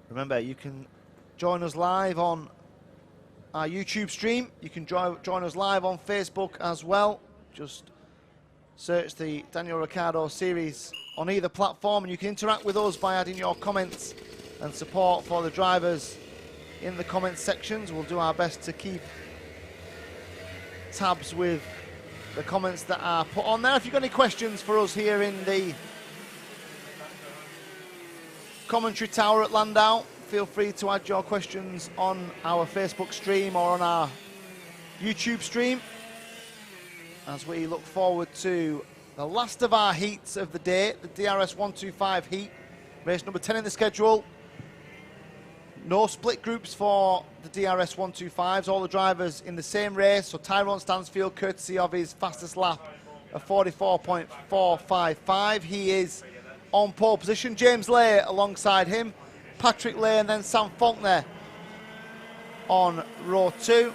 Remember, you can join us live on our YouTube stream. You can join us live on Facebook as well. Just search the Daniel Ricciardo series on either platform, and you can interact with us by adding your comments and support for the drivers in the comments sections. We'll do our best to keep tabs with the comments that are put on there. If you've got any questions for us here in the commentary tower at Llandow, feel free to add your questions on our Facebook stream or on our YouTube stream as we look forward to the last of our heats of the day, the DRS125 heat, race number 10 in the schedule. No split groups for the DRS125s, all the drivers in the same race. So Tyrone Stansfield, courtesy of his fastest lap of 44.455. He is on pole position. James Lay alongside him, Patrick Lay, and then Sam Faulkner on row 2.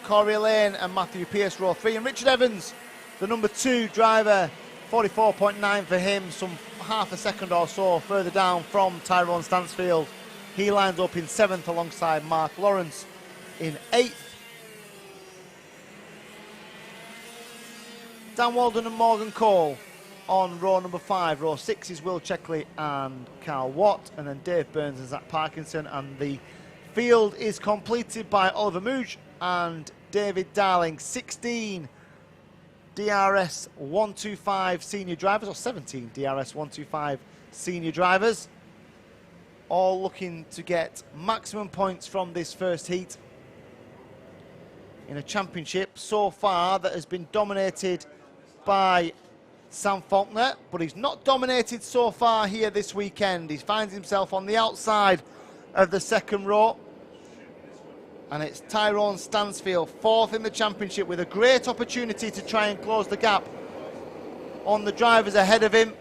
Corey Lane and Matthew Pearce row 3, and Richard Evans, the number 2 driver, 44.9 for him, some half a second or so further down from Tyrone Stansfield. He lines up in 7th alongside Mark Lawrence in 8th. Dan Walden and Morgan Cole on row number 5. Row 6 is Will Checkley and Carl Watt, and then Dave Burns and Zach Parkinson. And the field is completed by Oliver Mooge and David Darling. 16 DRS125 senior drivers, or 17 DRS125 senior drivers, all looking to get maximum points from this first heat in a championship so far that has been dominated by Sam Faulkner, but he's not dominated so far here this weekend. He finds himself on the outside of the second row, and it's Tyrone Stansfield, 4th in the championship, with a great opportunity to try and close the gap on the drivers ahead of him.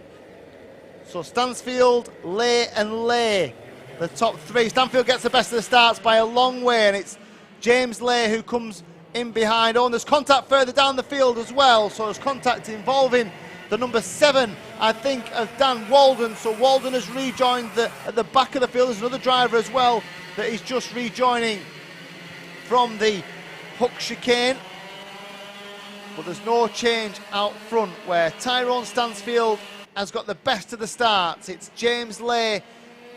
So Stansfield, Lay and Lay, the top 3. Stansfield gets the best of the starts by a long way, and it's James Lay who comes in behind. Oh, and there's contact further down the field as well, so there's contact involving the number 7, I think, of Dan Walden. So Walden has rejoined at the back of the field. There's another driver as well that is just rejoining from the hook chicane. But there's no change out front where Tyrone Stansfield has got the best of the starts. It's James Lay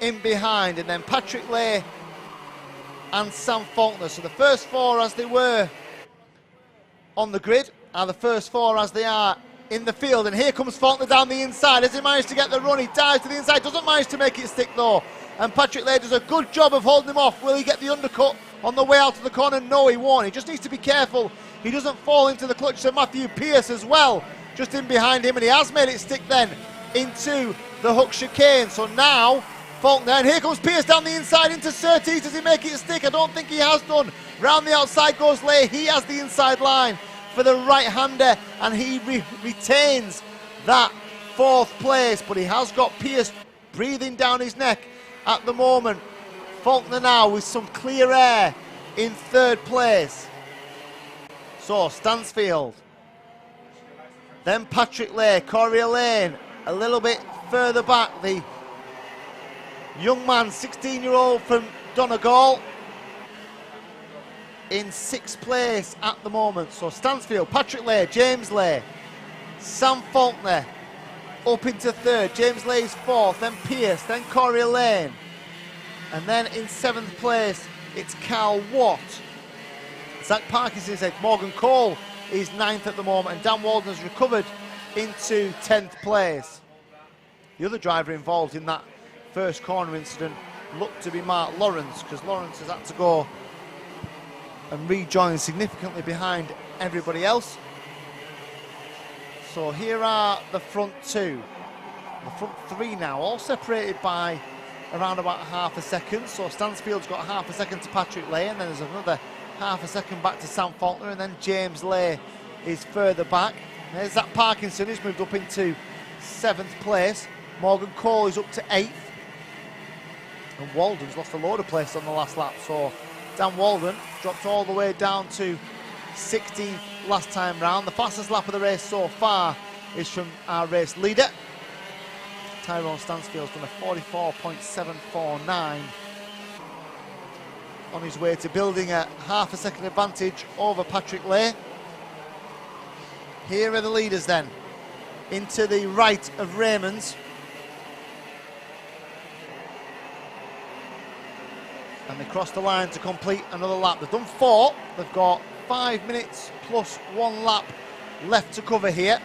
in behind, and then Patrick Lay and Sam Faulkner. So the first 4 as they were on the grid are the first 4 as they are in the field. And here comes Faulkner down the inside. Has he managed to get the run? He dives to the inside, doesn't manage to make it stick though. And Patrick Lay does a good job of holding him off. Will he get the undercut on the way out of the corner? No, he won't. He just needs to be careful he doesn't fall into the clutches of Matthew Pearce as well, just in behind him, and he has made it stick then into the hook chicane. So now Faulkner, and here comes Pearce down the inside into Surtees. Does he make it stick? I don't think he has done. Round the outside goes Lay. He has the inside line for the right-hander, and he retains that 4th place, but he has got Pearce breathing down his neck at the moment. Faulkner now with some clear air in 3rd place. So Stansfield, then Patrick Lay, Corey Lane a little bit further back, the young man, 16-year-old from Donegal, in 6th place at the moment. So Stansfield, Patrick Lay, James Lay, Sam Faulkner up into 3rd, James Lay's 4th, then Pearce, then Corey Lane, and then in 7th place it's Carl Watt. Zach Parkinson is 8th, Morgan Cole is 9th at the moment, and Dan Walden has recovered into 10th place. The other driver involved in that first corner incident looked to be Mark Lawrence, because Lawrence has had to go and rejoin significantly behind everybody else. So here are the front 2, the front 3 now, all separated by around about half a second. So Stansfield's got half a second to Patrick Lay, and then there's another half a second back to Sam Faulkner, and then James Lay is further back. There's that Parkinson, he's moved up into 7th place. Morgan Cole is up to 8th. And Walden's lost a load of place on the last lap, so Dan Walden dropped all the way down to 16th last time round. The fastest lap of the race so far is from our race leader. Tyrone Stansfield's done a 44.749 on his way to building a half a second advantage over Patrick Lay. Here are the leaders then, into the right of Raymond's. And they cross the line to complete another lap. They've done 4. They've got 5 minutes plus 1 lap left to cover here.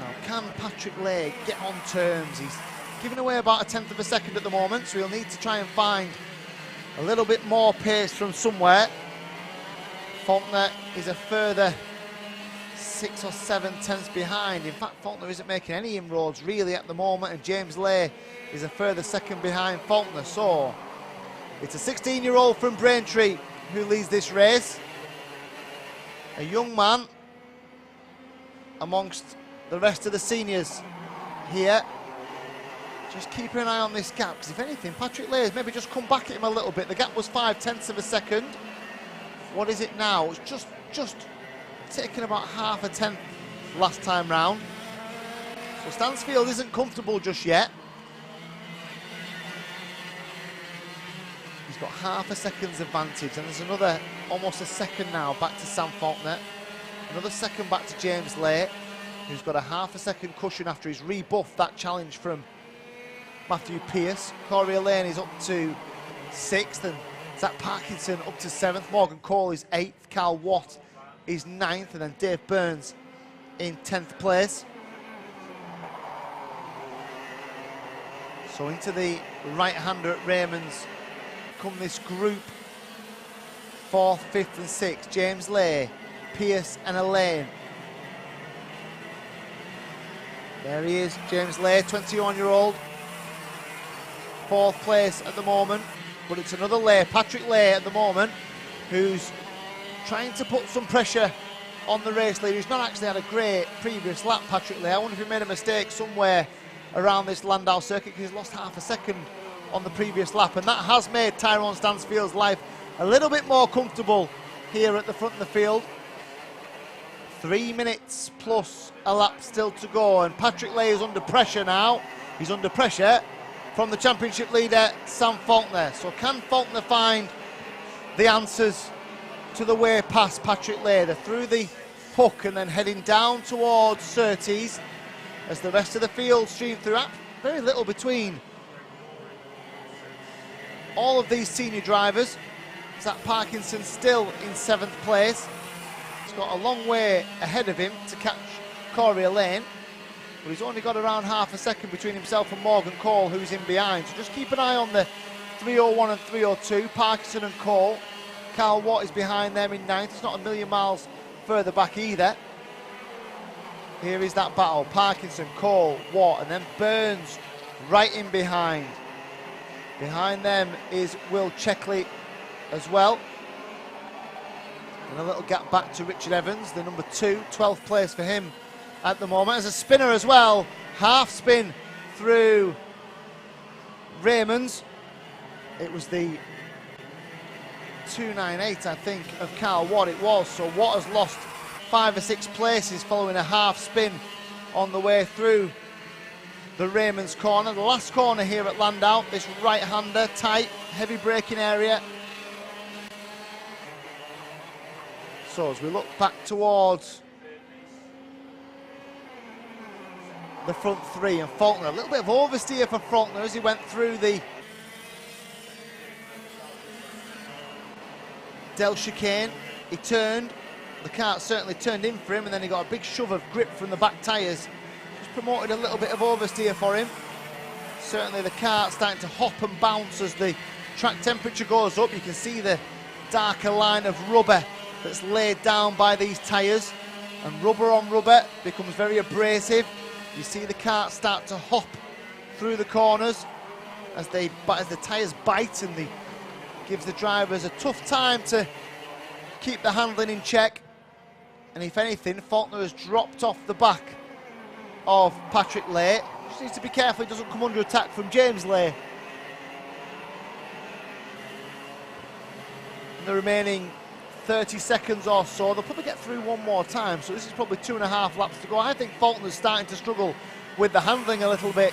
Now, can Patrick Lay get on terms? He's giving away about 1/10 of a second at the moment, so he'll need to try and find a little bit more pace from somewhere. Faulkner is a further 6 or 7 tenths behind. In fact, Faulkner isn't making any inroads really at the moment, and James Lay is a further second behind Faulkner. So it's a 16-year-old from Braintree who leads this race. A young man amongst the rest of the seniors here. Just keeping an eye on this gap, because if anything, Patrick Lay has maybe just come back at him a little bit. The gap was 5/10 of a second. What is it now? It's just taken about half a tenth last time round. So Stansfield isn't comfortable just yet. He's got half a second's advantage, and there's another almost a second now back to Sam Faulkner. Another second back to James Lay, who's got a half a second cushion after he's rebuffed that challenge from Matthew Pearce. Corey Lane is up to 6th, and Zach Parkinson up to 7th. Morgan Cole is 8th. Carl Watt is 9th, and then Dave Burns in 10th place. So into the right-hander at Raymond's come this group, 4th, 5th and 6th. James Lay, Pearce and Elaine. There he is, James Lay, 21-year-old. 4th place at the moment, but it's another Lay, Patrick Lay at the moment, who's trying to put some pressure on the race leader. He's not actually had a great previous lap, Patrick Lay. I wonder if he made a mistake somewhere around this Llandow circuit, because he's lost half a second on the previous lap, and that has made Tyrone Stansfield's life a little bit more comfortable here at the front of the field. 3 minutes plus a lap still to go, and Patrick Lay is under pressure now. He's under pressure from the championship leader, Sam Faulkner. So can Faulkner find the answers to the way past Patrick Lay? They're through the hook and then heading down towards Surtees as the rest of the field stream through. Very little between all of these senior drivers. Zach Parkinson still in 7th place. He's got a long way ahead of him to catch Corey Lane, but he's only got around half a second between himself and Morgan Cole, who's in behind. So just keep an eye on the 301 and 302, Parkinson and Cole. Carl Watt is behind them in 9th. It's not a million miles further back either. Here is that battle, Parkinson, Cole, Watt, and then Burns right in behind. Behind them is Will Checkley as well. And a little gap back to Richard Evans, the number 2, 12th place for him at the moment. As a spinner as well, half spin through Raymond's. It was the 298, I think, of Carl Watt it was. So Watt has lost 5 or 6 places following a half spin on the way through the Raymond's corner. The last corner here at Llandow, this right-hander, tight, heavy braking area. So as we look back towards the front 3, and Faulkner, a little bit of oversteer for Faulkner as he went through the Del chicane. He turned, the kart certainly turned in for him, and then he got a big shove of grip from the back tyres. Just promoted a little bit of oversteer for him. Certainly the kart starting to hop and bounce as the track temperature goes up. You can see the darker line of rubber that's laid down by these tyres, and rubber on rubber becomes very abrasive. You see the kart start to hop through the corners as the tyres bite, and gives the drivers a tough time to keep the handling in check. And if anything, Faulkner has dropped off the back of Patrick Lay. Just needs to be careful he doesn't come under attack from James Lay. In the remaining 30 seconds or so, they'll probably get through one more time, so this is probably 2.5 laps to go. I think Faulkner's starting to struggle with the handling a little bit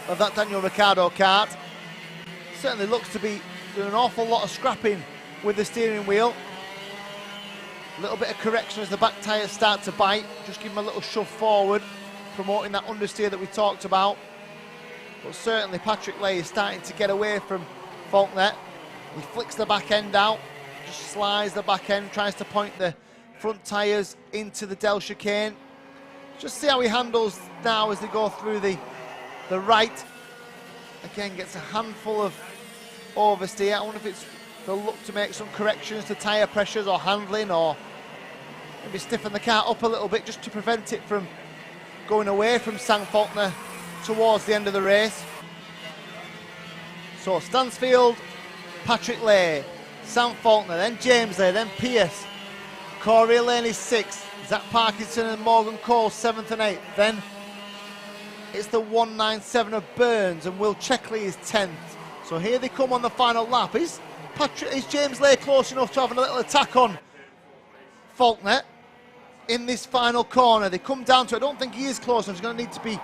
of that Daniel Ricciardo kart. Certainly looks to be doing an awful lot of scrapping with the steering wheel. A little bit of correction as the back tyres start to bite. Just give them a little shove forward, promoting that understeer that we talked about. But certainly Patrick Lay is starting to get away from Faulkner. He flicks the back end out, just slides the back end, tries to point the front tyres into the Del chicane. Just see how he handles now as they go through the right. Again, gets a handful of oversteer. I wonder if they'll look to make some corrections to tyre pressures or handling, or maybe stiffen the car up a little bit just to prevent it from going away from Sam Faulkner towards the end of the race. So Stansfield, Patrick Lay, Sam Faulkner, then James Lay, then Pierce. Corey Lane is 6th, Zach Parkinson and Morgan Cole 7th and 8th. Then it's the 197 of Burns, and Will Checkley is 10th. So here they come on the final lap. Is James Lay close enough to have a little attack on Faulkner in this final corner? They come down to, I don't think he is close enough. He's going to need to be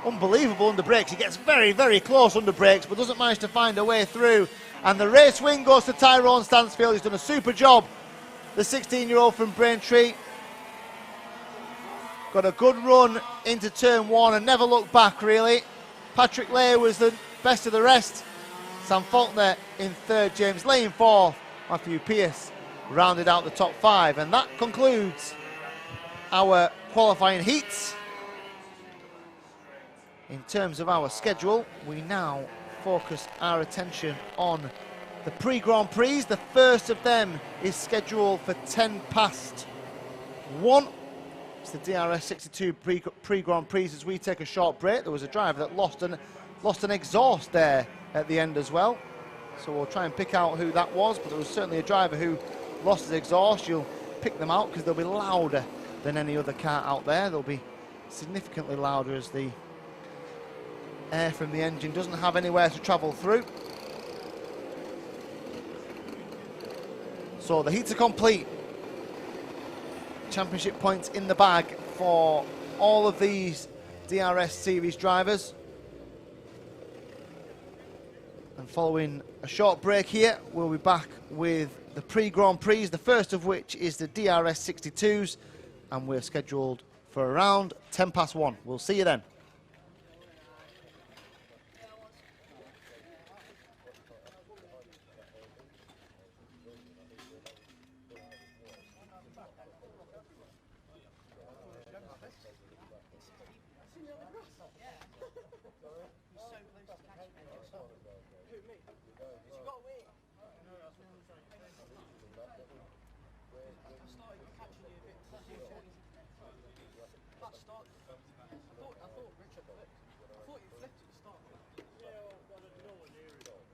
unbelievable under brakes. He gets very, very close under brakes, but doesn't manage to find a way through. And the race win goes to Tyrone Stansfield. He's done a super job, the 16-year-old from Braintree. Got a good run into turn 1 and never looked back, really. Patrick Lay was the best of the rest. Sam Faulkner in 3rd, James Lay in 4th. Matthew Pierce rounded out the top 5. And that concludes our qualifying heats. In terms of our schedule, we now focus our attention on the pre-Grand Prix. The first of them is scheduled for 1:10 past 1. It's the DRS62 pre-Grand Prix. As we take a short break, there was a driver that lost an exhaust there at the end as well. So we'll try and pick out who that was, but there was certainly a driver who lost his exhaust. You'll pick them out because they'll be louder than any other car out there. They'll be significantly louder as the air from the engine doesn't have anywhere to travel through. So the heats are complete. Championship points in the bag for all of these DRS series drivers. And following a short break here, we'll be back with the pre-Grand Prix, the first of which is the DRS62s, and we're scheduled for around 1:10 past 1. We'll see you then. I thought Ricciardo flipped. I thought you flipped at the start.